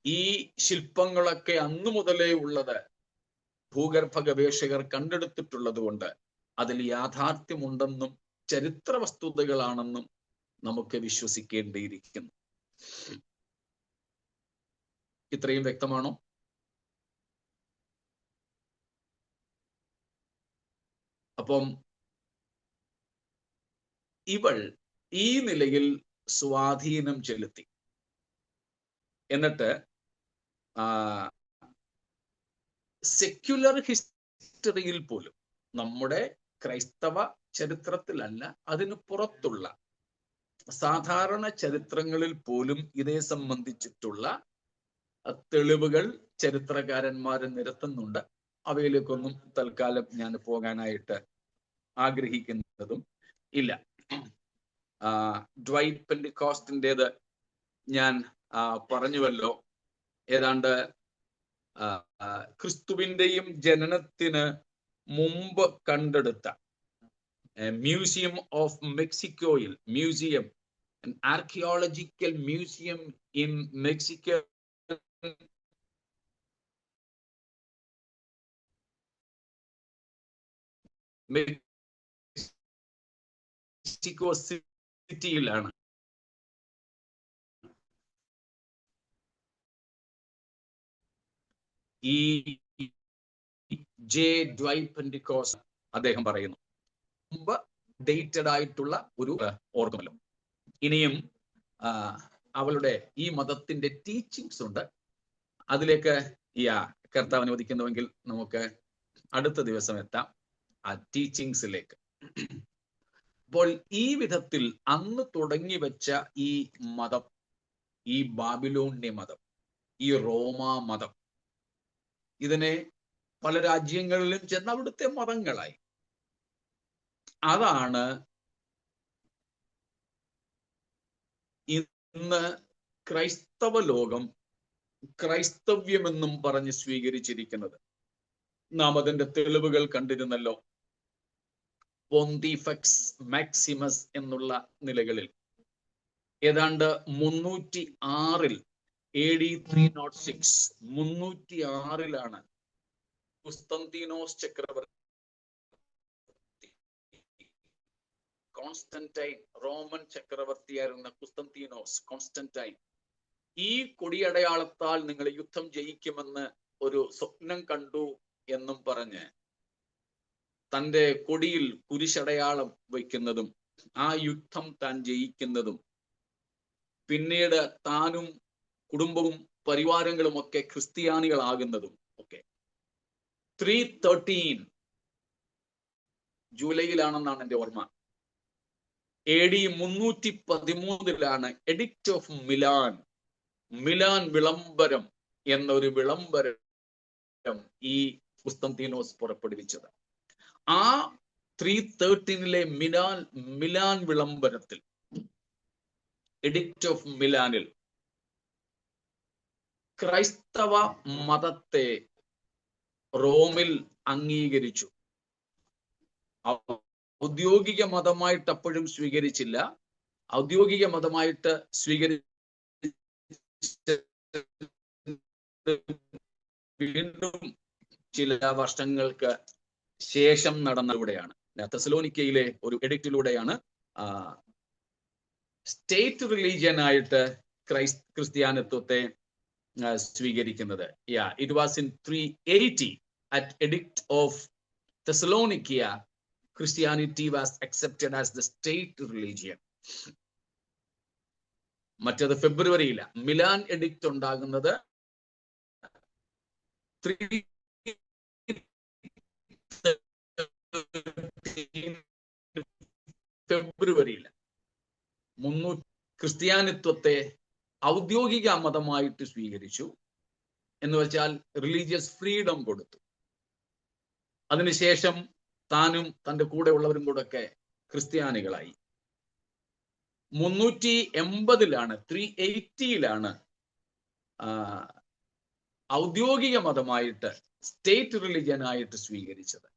ഈ ശില്പങ്ങളൊക്കെ അന്നു മുതലേ ഉള്ളത് ഭൂഗർഭ ഗവേഷകർ കണ്ടെടുത്തിട്ടുള്ളത് കൊണ്ട് അതിൽ യാഥാർത്ഥ്യമുണ്ടെന്നും ചരിത്ര വസ്തുതകളാണെന്നും നമുക്ക് വിശ്വസിക്കേണ്ടിയിരിക്കുന്നു. ഇത്രയും വ്യക്തമാണോ? അപ്പം ഇവൾ ഈ നിലയിൽ സ്വാധീനം ചെലുത്തി. എന്നിട്ട് സെക്യുലർ ഹിസ്റ്ററിയിൽ പോലും, നമ്മുടെ ക്രൈസ്തവ ചരിത്രത്തിലല്ല, അതിന് പുറത്തുള്ള സാധാരണ ചരിത്രങ്ങളിൽ പോലും ഇതേ സംബന്ധിച്ചിട്ടുള്ള തെളിവുകൾ ചരിത്രകാരന്മാരെ നിരത്തുന്നുണ്ട്. അവയിലേക്കൊന്നും തൽക്കാലം ഞാൻ പോകാനായിട്ട് ആഗ്രഹിക്കുന്നതും ഇല്ല. ഡ്വൈറ്റ് പെന്റിക്കോസ്റ്റിൻ്റെത് ഞാൻ പറഞ്ഞുവല്ലോ, ഏതാണ്ട് ക്രിസ്തുവിന്റെയും ജനനത്തിന് മുമ്പ് കണ്ടെടുത്ത മ്യൂസിയം ഓഫ് മെക്സിക്കോയിൽ, museum, archaeological museum in Mexico, Mexico സിറ്റിയിലാണ് ഈ ജെ ഡ്വൈറ്റ് പെന്റിക്കോസ്റ്റ് അദ്ദേഹം പറയുന്നു. മുമ്പ് ഡേറ്റഡ് ആയിട്ടുള്ള ഒരു ഓർമ്മല്ലോ. ഇനിയും അവളുടെ ഈ മതത്തിന്റെ ടീച്ചിങ്സ് ഉണ്ട്. അതിലേക്ക് കർത്താവ് അനുവദിക്കുന്നുവെങ്കിൽ നമുക്ക് അടുത്ത ദിവസം എത്താം ആ ടീച്ചിങ്സിലേക്ക്. അപ്പോൾ ഈ വിധത്തിൽ അന്ന് തുടങ്ങി വെച്ച ഈ മതം, ഈ ബാബിലോണ്യ മതം, ഈ റോമാ മതം, ഇതിനെ പല രാജ്യങ്ങളിലും ചെന്ന് അവിടുത്തെ മതങ്ങളായി. അതാണ് ഇന്ന് ക്രൈസ്തവ ലോകം ക്രൈസ്തവ്യമെന്നും പറഞ്ഞ് സ്വീകരിച്ചിരിക്കുന്നത്. നാം അതിന്റെ തെളിവുകൾ കണ്ടിരുന്നല്ലോ. പോന്തിഫക്സ് മാക്സിമസ് എന്നുള്ള നിലകളിൽ ഏതാണ്ട് 306 AD 306 306 കുസ്തന്തീനോസ് ചക്രവർത്തി, കോൺസ്റ്റന്റൈൻ, റോമൻ ചക്രവർത്തിയായിരുന്ന കോൺസ്റ്റന്റൈൻ ഈ കൊടിയടയാളത്താൽ നിങ്ങൾ യുദ്ധം ജയിക്കുമെന്ന് ഒരു സ്വപ്നം കണ്ടു എന്നും പറഞ്ഞ് തൻ്റെ കൊടിയിൽ കുരിശടയാളം വയ്ക്കുന്നതും ആ യുദ്ധം താൻ ജയിക്കുന്നതും പിന്നീട് താനും കുടുംബവും പരിവാരങ്ങളും ഒക്കെ ക്രിസ്ത്യാനികളാകുന്നതും ഒക്കെ 313 ജൂലൈയിലാണെന്നാണ് എൻ്റെ ഓർമ്മ. AD 313 എഡിക്റ്റ് ഓഫ് മിലാൻ വിളംബരം എന്നൊരു വിളംബരം ഈ കുസ്തന്തീനോസ് പുറപ്പെടുവിച്ചത്. ആ 313 മിലാൻ വിളംബരത്തിൽ, എഡിക്റ്റ് ഓഫ് മിലാനിൽ ക്രൈസ്തവ മതത്തെ റോമിൽ അംഗീകരിച്ചു. ഔദ്യോഗിക മതമായിട്ട് അപ്പോഴും സ്വീകരിച്ചില്ല. ഔദ്യോഗിക മതമായിട്ട് വീണ്ടും ചില വർഷങ്ങൾക്ക് ശേഷം നടന്നതിലൂടെയാണ്, തെസലോനിക്കയിലെ ഒരു എഡിക്റ്റിലൂടെയാണ് സ്റ്റേറ്റ് റിലീജിയൻ ആയിട്ട് ക്രിസ്ത്യാനിത്വത്തെ സ്വീകരിക്കുന്നത്. It was in 380 at Edict of Thessalonica, Christianity was accepted as the state religion. മറ്റത് ഫെബ്രുവരിയില. മിലാൻ എഡിക്റ്റ് ഉണ്ടാകുന്നത് ഫെബ്രുവരിയിൽ ക്രിസ്ത്യാനിത്വത്തെ ഔദ്യോഗിക മതമായിട്ട് സ്വീകരിച്ചു. എന്ന് വെച്ചാൽ റിലീജിയസ് ഫ്രീഡം കൊടുത്തു. അതിനുശേഷം താനും തൻ്റെ കൂടെ ഉള്ളവരും കൂടെ ഒക്കെ ക്രിസ്ത്യാനികളായി. 380 ഔദ്യോഗിക മതമായിട്ട്, സ്റ്റേറ്റ് റിലിജൻ ആയിട്ട് സ്വീകരിച്ചത്.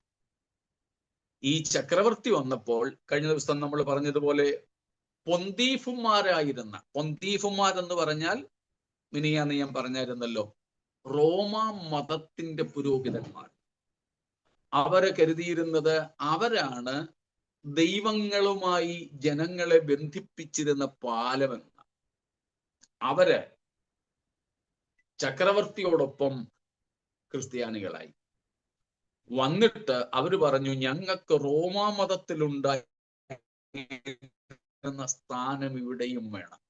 ഈ ചക്രവർത്തി വന്നപ്പോൾ, കഴിഞ്ഞ ദിവസം നമ്മൾ പറഞ്ഞതുപോലെ, പൊന്തീഫുമാരെന്ന് പറഞ്ഞാൽ മിനിയാന്ന് ഞാൻ പറഞ്ഞായിരുന്നല്ലോ, റോമ മതത്തിന്റെ പുരോഹിതന്മാർ. അവരെ കരുതിയിരുന്നത് അവരാണ് ദൈവങ്ങളുമായി ജനങ്ങളെ ബന്ധിപ്പിച്ചിരുന്ന പാലമെന്ന്. അവര് ചക്രവർത്തിയോടൊപ്പം ക്രിസ്ത്യാനികളായി. വന്നിട്ട് അവര് പറഞ്ഞു, ഞങ്ങൾക്ക് റോമാ മതത്തിലുണ്ടായിരുന്ന സ്ഥാനം ഇവിടെയും വേണം.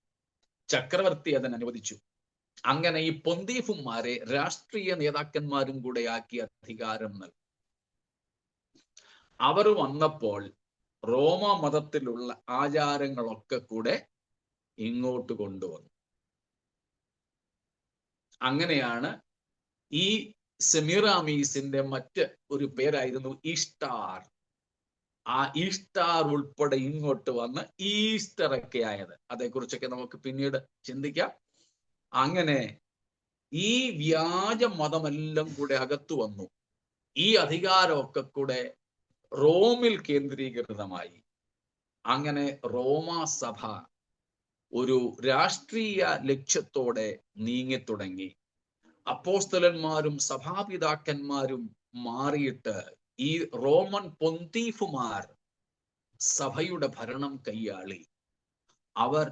ചക്രവർത്തി അതിന് അനുവദിച്ചു. അങ്ങനെ ഈ പൊന്തീഫുമാരെ രാഷ്ട്രീയ നേതാക്കന്മാരും കൂടെ ആക്കി അധികാരം നൽകി. അവർ വന്നപ്പോൾ റോമ മതത്തിലുള്ള ആചാരങ്ങളൊക്കെ കൂടെ ഇങ്ങോട്ട് കൊണ്ടുവന്നു. അങ്ങനെയാണ് ഈ സെമിറാമീസിന്റെ മറ്റ് ഒരു പേരായിരുന്നു ഈസ്റ്റാർ. ആ ഈസ്റ്റാർ ഉൾപ്പെടെ ഇങ്ങോട്ട് വന്ന് ഈസ്റ്റർ ഒക്കെ ആയത്. അതേക്കുറിച്ചൊക്കെ നമുക്ക് പിന്നീട് ചിന്തിക്കാം. അങ്ങനെ ഈ വ്യാജ മതമെല്ലാം കൂടെ അകത്തു വന്നു. ഈ അധികാരമൊക്കെ കൂടെ റോമിൽ കേന്ദ്രീകൃതമായി. അങ്ങനെ റോമാ സഭ ഒരു രാഷ്ട്രീയ ലക്ഷ്യത്തോടെ നീങ്ങിത്തുടങ്ങി. അപ്പോസ്തലന്മാരും സഭാപിതാക്കന്മാരും മാറിയിട്ട് ഈ റോമൻ പൊന്തീഫുമാർ സഭയുടെ ഭരണം കൈയാളി. അവർ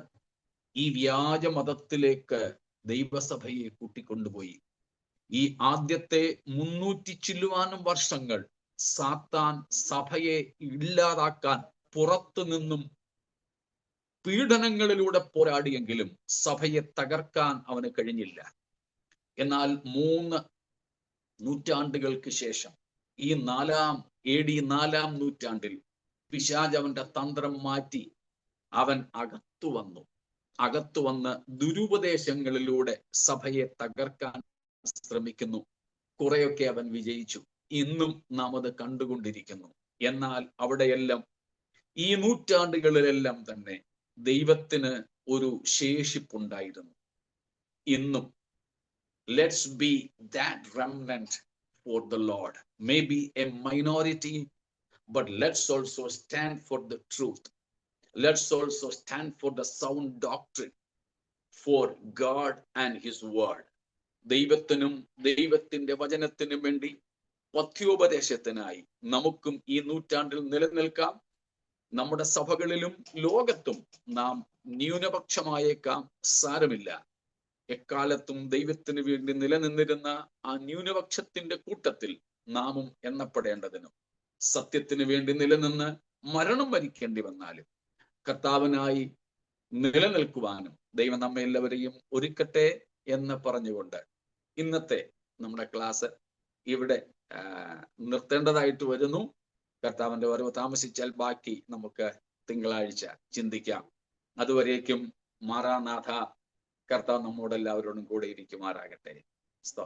ഈ വ്യാജ മതത്തിലേക്ക് ദൈവസഭയെ കൂട്ടിക്കൊണ്ടുപോയി. ഈ ആദ്യത്തെ 300 ചില്ലുവാനും വർഷങ്ങൾ സാത്താൻ സഭയെ ഇല്ലാതാക്കാൻ പുറത്തു നിന്നും പീഡനങ്ങളിലൂടെ പോരാടിയെങ്കിലും സഭയെ തകർക്കാൻ അവന് കഴിഞ്ഞില്ല. എന്നാൽ 3 നൂറ്റാണ്ടുകൾക്ക് ശേഷം ഈ AD 4-ാം നൂറ്റാണ്ടിൽ പിശാച് അവന്റെ തന്ത്രം മാറ്റി അവൻ അകത്തു വന്ന് ദുരുപദേശങ്ങളിലൂടെ സഭയെ തകർക്കാൻ ശ്രമിക്കുന്നു. കുറെയൊക്കെ അവൻ വിജയിച്ചു. ഇന്നും നാം അത് കണ്ടുകൊണ്ടിരിക്കുന്നു. എന്നാൽ അവിടെയെല്ലാം ഈ നൂറ്റാണ്ടുകളിലെല്ലാം തന്നെ ദൈവത്തിന് ഒരു ശേഷിപ്പുണ്ടായിരുന്നു. ഇന്നും let's be that remnant for the Lord. Maybe a minority, but let's also stand for the truth. Let's also stand for the sound doctrine, for God and his word. ദൈവത്തിനും ദൈവത്തിന്റെ വചനത്തിനും വേണ്ടി പഥ്യോപദേശത്തിനായി നമുക്കും ഈ നൂറ്റാണ്ടിൽ നിലനിൽക്കാം. നമ്മുടെ സഭകളിലും ലോകത്തും നാം ന്യൂനപക്ഷമായേക്കാം, സാരമില്ല. എക്കാലത്തും ദൈവത്തിന് വേണ്ടി നിലനിന്നിരുന്ന ആ ന്യൂനപക്ഷത്തിന്റെ കൂട്ടത്തിൽ നാമും എണ്ണപ്പെടേണ്ടതിനും സത്യത്തിന് വേണ്ടി നിലനിന്ന് മരണം വരിക്കേണ്ടി വന്നാലും കർത്താവിനായി നിലനിൽക്കുവാനും ദൈവം നമ്മെ എല്ലാവരെയും ഒരുക്കട്ടെ എന്ന് പറഞ്ഞുകൊണ്ട് ഇന്നത്തെ നമ്മുടെ ക്ലാസ് ഇവിടെ നിർത്തേണ്ടതായിട്ട് വരുന്നു. കർത്താവിന്റെ വരവ് താമസിച്ചാൽ ബാക്കി നമുക്ക് തിങ്കളാഴ്ച ചിന്തിക്കാം. അതുവരേക്കും മാറാനാഥ, കർത്താവ് നമ്മോടെല്ലാവരോടും കൂടെ ഇരിക്കുമാറാകട്ടെ.